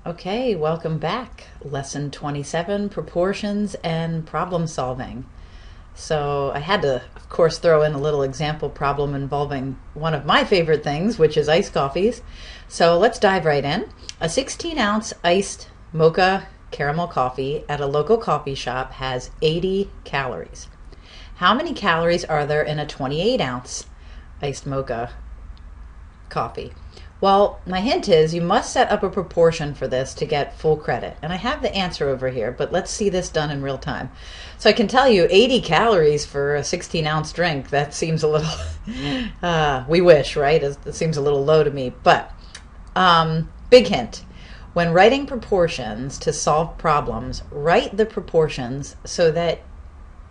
Okay, welcome back. Lesson 27, Proportions and Problem Solving. So I had to, of course, throw in a little example problem involving one of my favorite things, which is iced coffees. So let's dive right in. A 16-ounce iced mocha caramel coffee at a local coffee shop has 80 calories. How many calories are there in a 28-ounce iced mocha coffee? Well, my hint is you must set up a proportion for this to get full credit. And I have the answer over here, but let's see this done in real time. So I can tell you 80 calories for a 16-ounce drink, that seems a little, we wish, right? It seems a little low to me. But big hint, when writing proportions to solve problems, write the proportions so that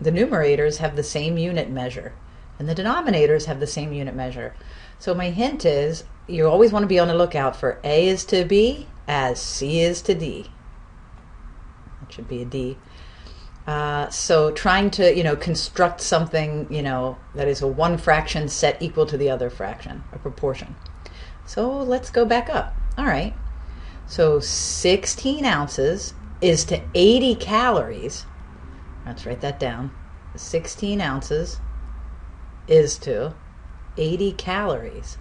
the numerators have the same unit measure and the denominators have the same unit measure. So my hint is you always want to be on the lookout for A is to B as C is to D. That should be a D. So trying to, construct something, that is a one fraction set equal to the other fraction, a proportion. So let's go back up. All right. So 16 ounces is to 80 calories. Let's write that down. 16 ounces is to 80 calories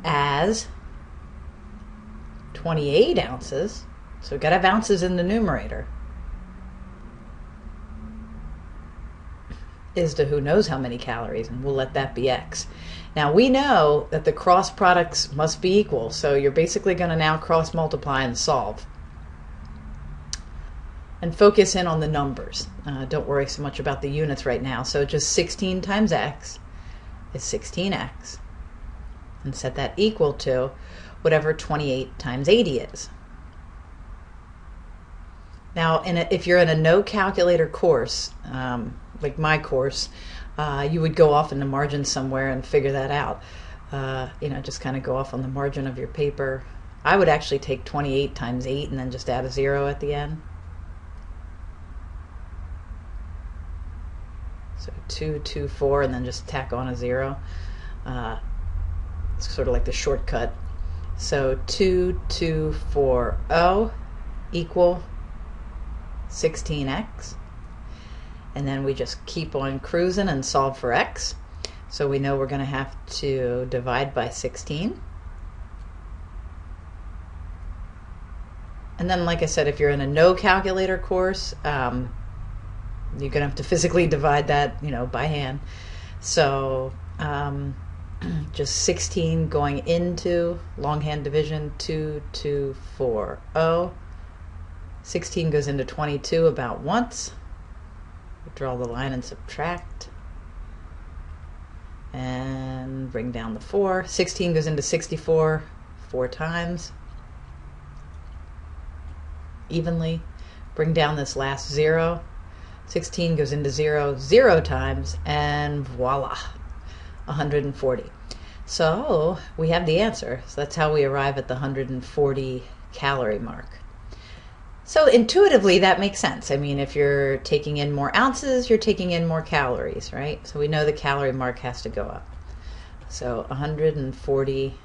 as 28 ounces, so we've got to have ounces in the numerator, is to who knows how many calories, and we'll let that be X. Now we know that the cross products must be equal, so you're basically going to now cross multiply and solve. And focus in on the numbers. Don't worry so much about the units right now. So just 16 times X is 16X. And set that equal to whatever 28 times 80 is. Now, if you're in a no calculator course, like my course, you would go off in the margin somewhere and figure that out. Just kind of go off on the margin of your paper. I would actually take 28 times 8 and then just add a 0 at the end. So 2, 2, 4, and then just tack on a 0. It's sort of like the shortcut. So 2, 2, 4, 0 equal 16X. And then we just keep on cruising and solve for X. So we know we're going to have to divide by 16. And then, like I said, if you're in a no calculator course, you're going to have to physically divide that, by hand. So just 16 going into longhand division, 2, 2, 4, 0. 16 goes into 22 about once. Draw the line and subtract. And bring down the 4. 16 goes into 64 4 times. Evenly. Bring down this last 0. 16 goes into 0 0 times, and voila, 140. So we have the answer. So that's how we arrive at the 140 calorie mark. So intuitively that makes sense. I mean, if you're taking in more ounces, you're taking in more calories, right? So we know the calorie mark has to go up. So 140.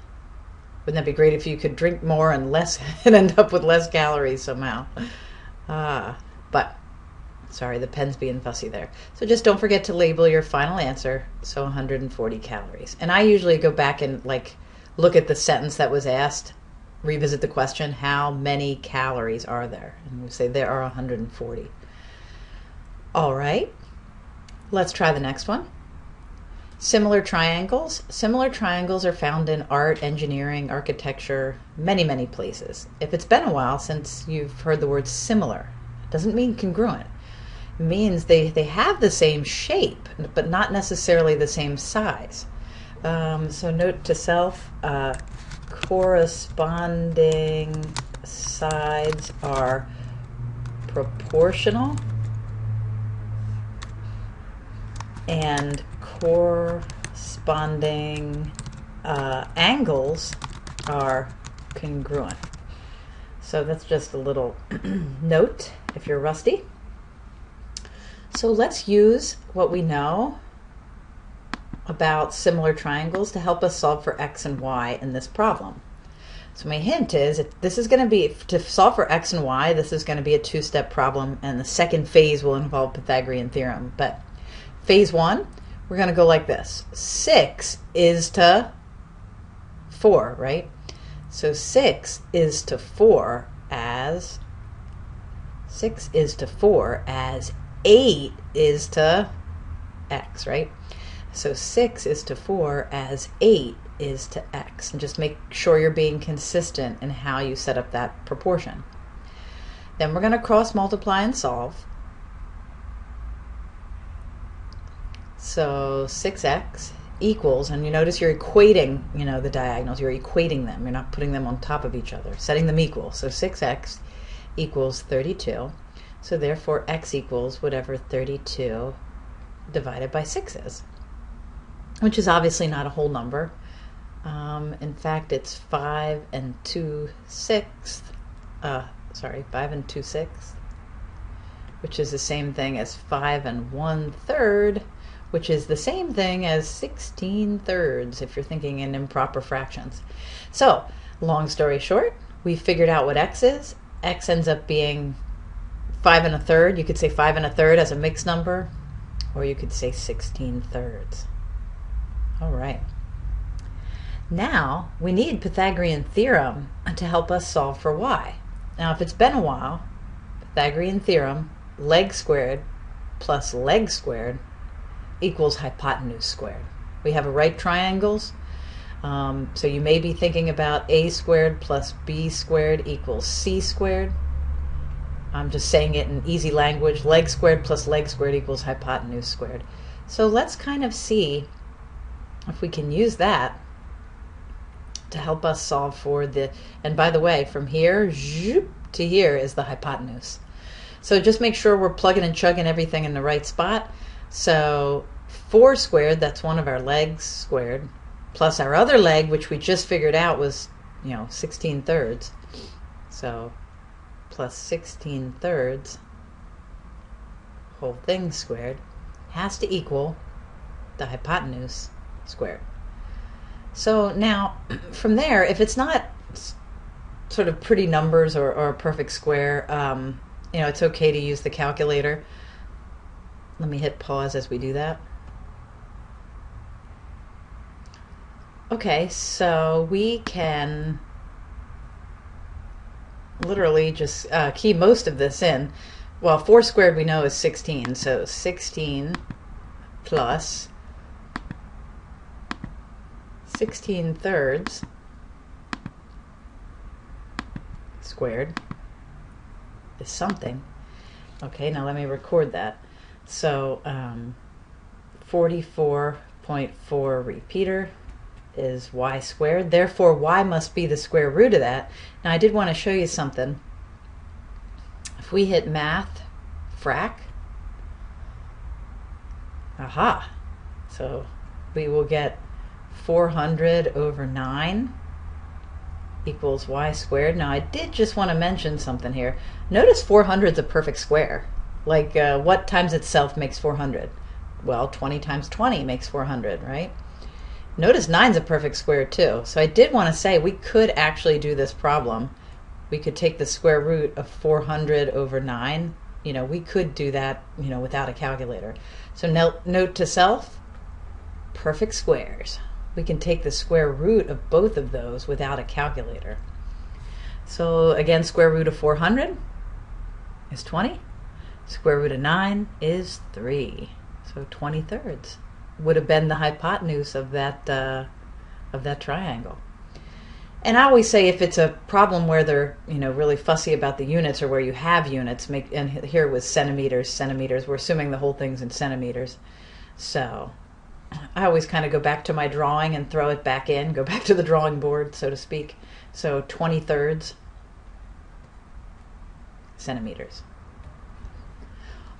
Wouldn't that be great if you could drink more and less and end up with less calories somehow? But sorry, the pen's being fussy there. So just don't forget to label your final answer. So 140 calories. And I usually go back and look at the sentence that was asked, revisit the question, how many calories are there? And we say there are 140. All right, let's try the next one. Similar triangles. Similar triangles are found in art, engineering, architecture, many, many places. If it's been a while since you've heard the word similar, it doesn't mean congruent. Means they have the same shape, but not necessarily the same size. So note to self, corresponding sides are proportional and corresponding angles are congruent. So that's just a little note if you're rusty. So let's use what we know about similar triangles to help us solve for x and y in this problem. So my hint is, if this is going to be, to solve for x and y, this is going to be a two-step problem, and the second phase will involve Pythagorean theorem. But phase one, we're going to go like this. 6 is to 4, right? So 6 is to 4 as 8 is to x, right? So 6 is to 4 as 8 is to x. And just make sure you're being consistent in how you set up that proportion. Then we're going to cross multiply and solve. So 6x equals, and you notice you're equating, the diagonals, you're equating them. You're not putting them on top of each other, setting them equal. So 6x equals 32. So therefore x equals whatever 32 divided by 6 is, which is obviously not a whole number. In fact, it's 5 2/6, 5 2/6, which is the same thing as 5 1/3, which is the same thing as 16/3 if you're thinking in improper fractions. So, long story short, we figured out what x is. X ends up being 5 1/3. You could say 5 1/3 as a mixed number, or you could say 16/3. All right. Now, we need Pythagorean theorem to help us solve for y. Now, if it's been a while, Pythagorean theorem, leg squared plus leg squared equals hypotenuse squared. We have a right triangles, so you may be thinking about a squared plus b squared equals c squared. I'm just saying it in easy language. Leg squared plus leg squared equals hypotenuse squared. So let's kind of see if we can use that to help us solve for the, and by the way, from here to here is the hypotenuse. So just make sure we're plugging and chugging everything in the right spot. So 4 squared, that's one of our legs squared, plus our other leg, which we just figured out was, 16/3. So plus 16/3 whole thing squared has to equal the hypotenuse squared. So now, from there, if it's not sort of pretty numbers or a perfect square, it's okay to use the calculator. Let me hit pause as we do that. Okay, so we can literally just key most of this in. Well, 4 squared we know is 16, so 16 plus 16/3 squared is something. Okay, now let me record that. So 44.4 repeater is y squared. Therefore, y must be the square root of that. Now, I did want to show you something. If we hit math, frac, aha, so we will get 400 over 9 equals y squared. Now, I did just want to mention something here. Notice 400 is a perfect square. Like, what times itself makes 400? Well, 20 times 20 makes 400, right? Notice 9 is a perfect square too. So I did want to say we could actually do this problem. We could take the square root of 400 over 9. We could do that, without a calculator. So note to self, perfect squares. We can take the square root of both of those without a calculator. So again, square root of 400 is 20. Square root of 9 is 3. So 20/3 would have been the hypotenuse of that triangle. And I always say, if it's a problem where they're really fussy about the units, or where you have units, and here it was centimeters. We're assuming the whole thing's in centimeters. So I always kind of go back to my drawing and throw it back in, go back to the drawing board, so to speak. So 20/3 centimeters.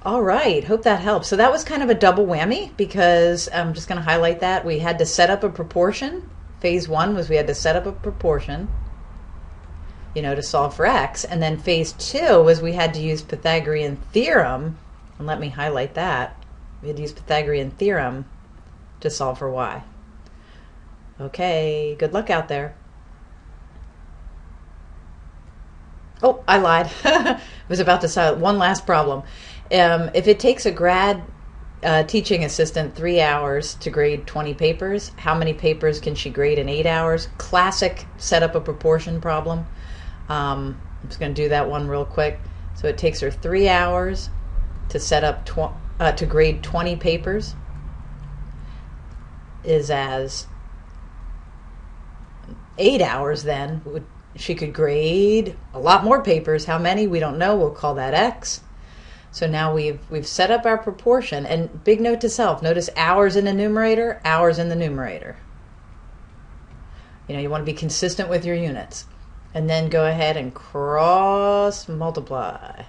All right, hope that helps. So that was kind of a double whammy, because I'm just going to highlight that. We had to set up a proportion. Phase one was we had to set up a proportion, to solve for x. And then phase two was we had to use Pythagorean theorem. And let me highlight that. We had to use Pythagorean theorem to solve for y. Okay, good luck out there. Oh, I lied. I was about to say one last problem. If it takes a grad teaching assistant 3 hours to grade 20 papers, how many papers can she grade in 8 hours? Classic set up a proportion problem. I'm just going to do that one real quick. So it takes her 3 hours to set up to grade 20 papers. Is as 8 hours then she could grade a lot more papers. How many? We don't know. We'll call that X. So now we've set up our proportion. And big note to self, notice hours in the numerator, hours in the numerator. You want to be consistent with your units. And then go ahead and cross multiply.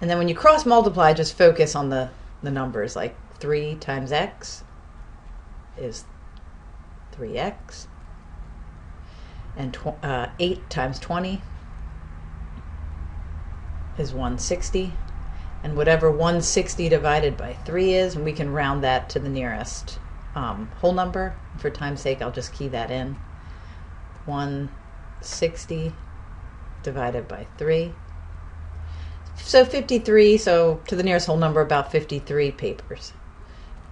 And then when you cross multiply, just focus on the numbers, like 3 times X is 3X. And 8 times 20 is 160. And whatever 160 divided by 3 is, and we can round that to the nearest whole number. For time's sake, I'll just key that in. 160 divided by 3. So 53, so to the nearest whole number, about 53 papers.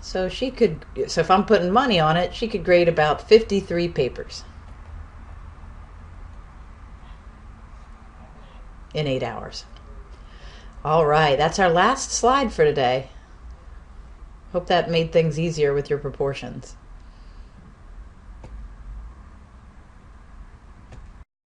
So if I'm putting money on it, she could grade about 53 papers in 8 hours. All right, that's our last slide for today. Hope that made things easier with your proportions.